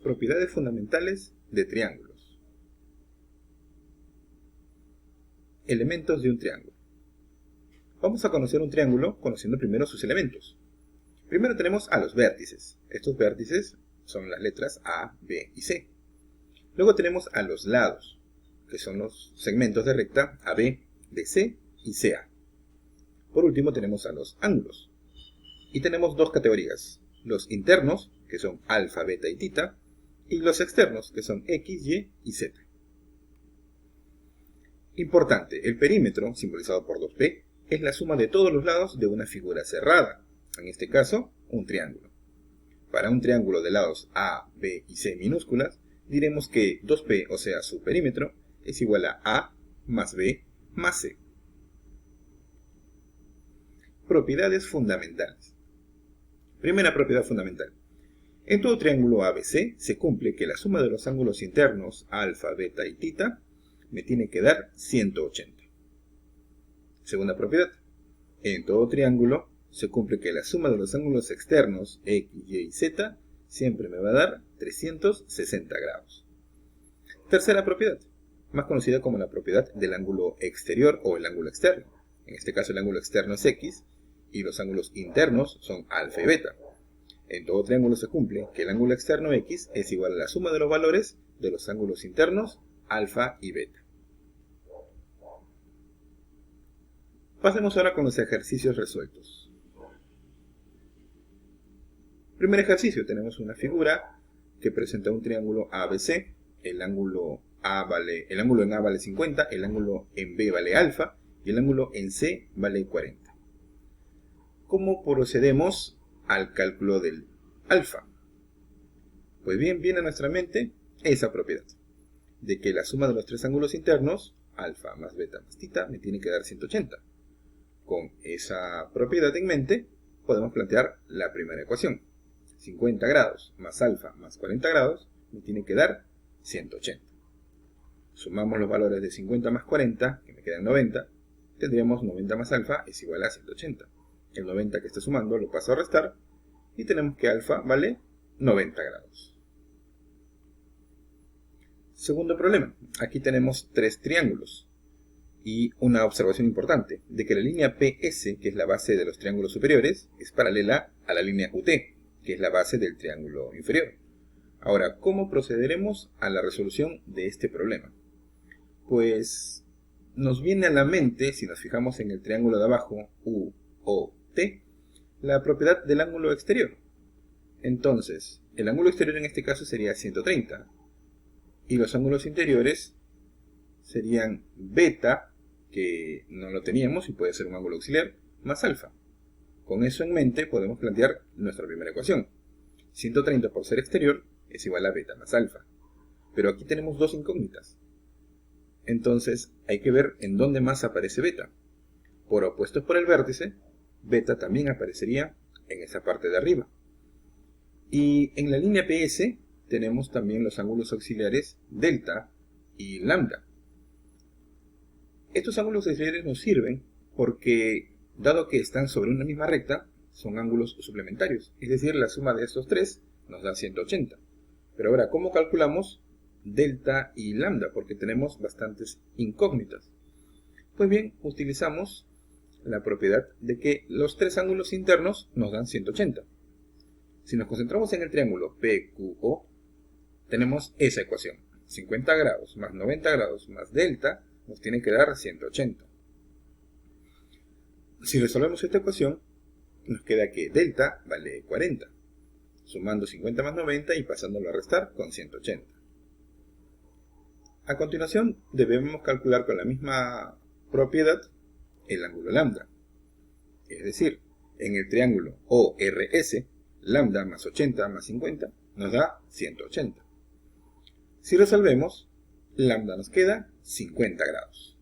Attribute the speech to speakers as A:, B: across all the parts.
A: Propiedades fundamentales de triángulos. Elementos de un triángulo. Vamos a conocer un triángulo conociendo primero sus elementos. Primero tenemos a los vértices. Estos vértices son las letras A, B y C. Luego tenemos a los lados, que son los segmentos de recta AB, DC y CA. Por último tenemos a los ángulos. Y tenemos dos categorías, los internos, que son alfa, beta y tita, y los externos, que son X, Y y Z. Importante, el perímetro, simbolizado por 2P, es la suma de todos los lados de una figura cerrada, en este caso, un triángulo. Para un triángulo de lados A, B y C minúsculas, diremos que 2P, o sea, su perímetro, es igual a más B más C. Propiedades fundamentales. Primera propiedad fundamental. En todo triángulo ABC se cumple que la suma de los ángulos internos alfa, beta y tita me tiene que dar 180. Segunda propiedad. En todo triángulo se cumple que la suma de los ángulos externos X, Y y Z siempre me va a dar 360 grados. Tercera propiedad, más conocida como la propiedad del ángulo exterior o el ángulo externo. En este caso el ángulo externo es X y los ángulos internos son alfa y beta. En todo triángulo se cumple que el ángulo externo X es igual a la suma de los valores de los ángulos internos alfa y beta. Pasemos ahora con los ejercicios resueltos. Primer ejercicio, tenemos una figura que presenta un triángulo ABC. El ángulo en A vale 50, el ángulo en B vale alfa y el ángulo en C vale 40. ¿Cómo procedemos al cálculo del alfa? Pues bien, viene a nuestra mente esa propiedad, de que la suma de los tres ángulos internos, alfa más beta más tita, me tiene que dar 180. Con esa propiedad en mente, podemos plantear la primera ecuación. 50 grados más alfa más 40 grados me tiene que dar 180. Sumamos los valores de 50 más 40, que me quedan 90, tendríamos 90 más alfa es igual a 180. El 90 que está sumando lo paso a restar y tenemos que alfa vale 90 grados. Segundo problema, aquí tenemos tres triángulos y una observación importante, de que la línea PS, que es la base de los triángulos superiores, es paralela a la línea UT, que es la base del triángulo inferior. Ahora, ¿cómo procederemos a la resolución de este problema? Pues nos viene a la mente, si nos fijamos en el triángulo de abajo, UOT, la propiedad del ángulo exterior. Entonces, el ángulo exterior en este caso sería 130, y los ángulos interiores serían beta, que no lo teníamos y puede ser un ángulo auxiliar, más alfa. Con eso en mente podemos plantear nuestra primera ecuación. 130 por ser exterior es igual a beta más alfa. Pero aquí tenemos dos incógnitas. Entonces hay que ver en dónde más aparece beta. Por opuestos por el vértice, beta también aparecería en esa parte de arriba. Y en la línea PS tenemos también los ángulos auxiliares delta y lambda. Estos ángulos auxiliares nos sirven porque, dado que están sobre una misma recta, son ángulos suplementarios. Es decir, la suma de estos tres nos da 180. Pero ahora, ¿cómo calculamos delta y lambda? Porque tenemos bastantes incógnitas. Pues bien, utilizamos la propiedad de que los tres ángulos internos nos dan 180. Si nos concentramos en el triángulo PQO, tenemos esa ecuación. 50 grados más 90 grados más delta nos tiene que dar 180. Si resolvemos esta ecuación, nos queda que delta vale 40, sumando 50 más 90 y pasándolo a restar con 180. A continuación, debemos calcular con la misma propiedad el ángulo lambda. Es decir, en el triángulo ORS, lambda más 80 más 50 nos da 180. Si resolvemos, lambda nos queda 50 grados.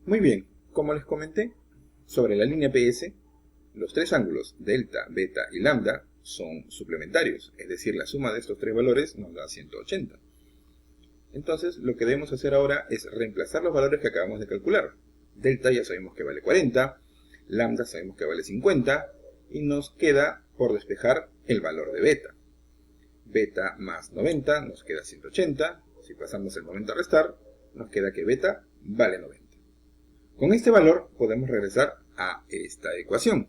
A: Muy bien, como les comenté, sobre la línea PS, los tres ángulos delta, beta y lambda son suplementarios, es decir, la suma de estos tres valores nos da 180. Entonces, lo que debemos hacer ahora es reemplazar los valores que acabamos de calcular. Delta ya sabemos que vale 40, lambda sabemos que vale 50, y nos queda por despejar el valor de beta. beta más 90 nos queda 180. Si pasamos el momento a restar, nos queda que beta vale 90. Con este valor podemos regresar a esta ecuación.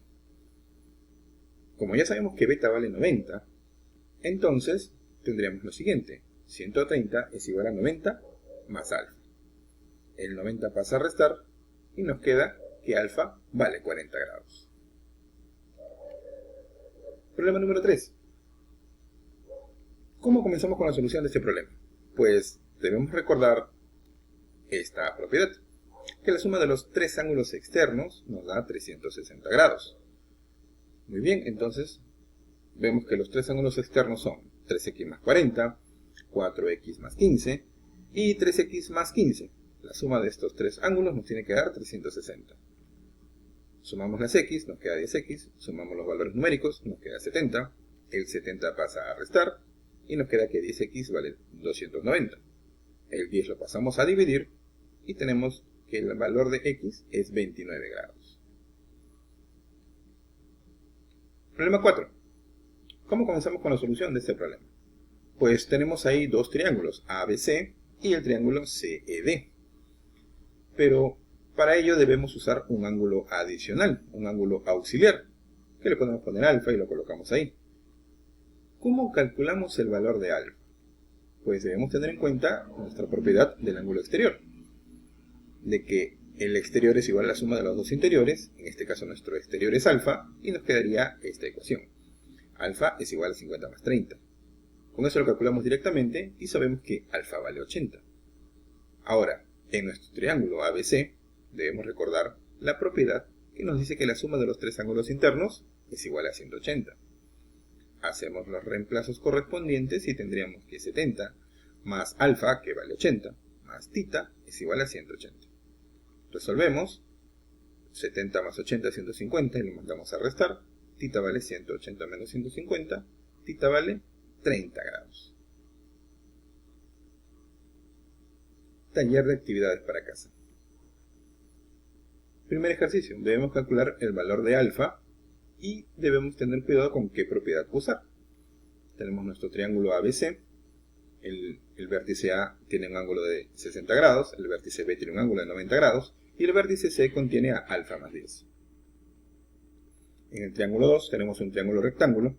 A: Como ya sabemos que beta vale 90, entonces tendríamos lo siguiente. 130 es igual a 90 más alfa. El 90 pasa a restar y nos queda que alfa vale 40 grados. Problema número 3. ¿Cómo comenzamos con la solución de este problema? Pues debemos recordar esta propiedad, que la suma de los tres ángulos externos nos da 360 grados. Muy bien, entonces vemos que los tres ángulos externos son 3x más 40, 4x más 15 y 3x más 15. La suma de estos tres ángulos nos tiene que dar 360. Sumamos las x, nos queda 10x, sumamos los valores numéricos, nos queda 70, el 70 pasa a restar y nos queda que 10x vale 290. El 10 lo pasamos a dividir y tenemos que el valor de x es 29 grados. Problema 4. ¿Cómo comenzamos con la solución de este problema? Pues tenemos ahí dos triángulos, ABC y el triángulo CED. Pero para ello debemos usar un ángulo adicional, un ángulo auxiliar, que le podemos poner alfa y lo colocamos ahí. ¿Cómo calculamos el valor de alfa? Pues debemos tener en cuenta nuestra propiedad del ángulo exterior, de que el exterior es igual a la suma de los dos interiores, en este caso nuestro exterior es alfa, y nos quedaría esta ecuación. Alfa es igual a 50 más 30. Con eso lo calculamos directamente y sabemos que alfa vale 80. Ahora, en nuestro triángulo ABC, debemos recordar la propiedad que nos dice que la suma de los tres ángulos internos es igual a 180. Hacemos los reemplazos correspondientes y tendríamos que 70 más alfa, que vale 80, más tita es igual a 180. Resolvemos. 70 más 80 es 150 y lo mandamos a restar. Tita vale 180 menos 150. Tita vale 30 grados. Taller de actividades para casa. Primer ejercicio. Debemos calcular el valor de alfa y debemos tener cuidado con qué propiedad usar. Tenemos nuestro triángulo ABC. El vértice A tiene un ángulo de 60 grados, el vértice B tiene un ángulo de 90 grados y el vértice C contiene a alfa más 10. En el triángulo 2 tenemos un triángulo rectángulo,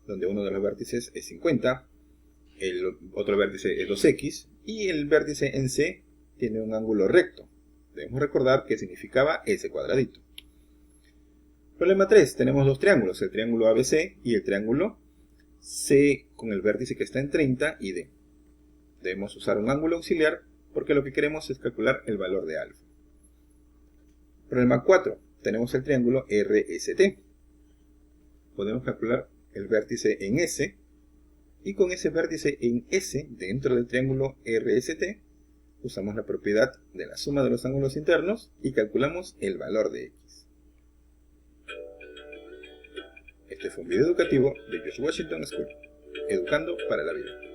A: donde uno de los vértices es 50, el otro vértice es 2x y el vértice en C tiene un ángulo recto. Debemos recordar que significaba ese cuadradito. Problema 3. Tenemos dos triángulos, el triángulo ABC y el triángulo C con el vértice que está en 30 y D. Debemos usar un ángulo auxiliar porque lo que queremos es calcular el valor de alfa. Problema 4. Tenemos el triángulo RST. Podemos calcular el vértice en S y con ese vértice en S dentro del triángulo RST usamos la propiedad de la suma de los ángulos internos y calculamos el valor de X. Este fue un video educativo de George Washington School, educando para la vida.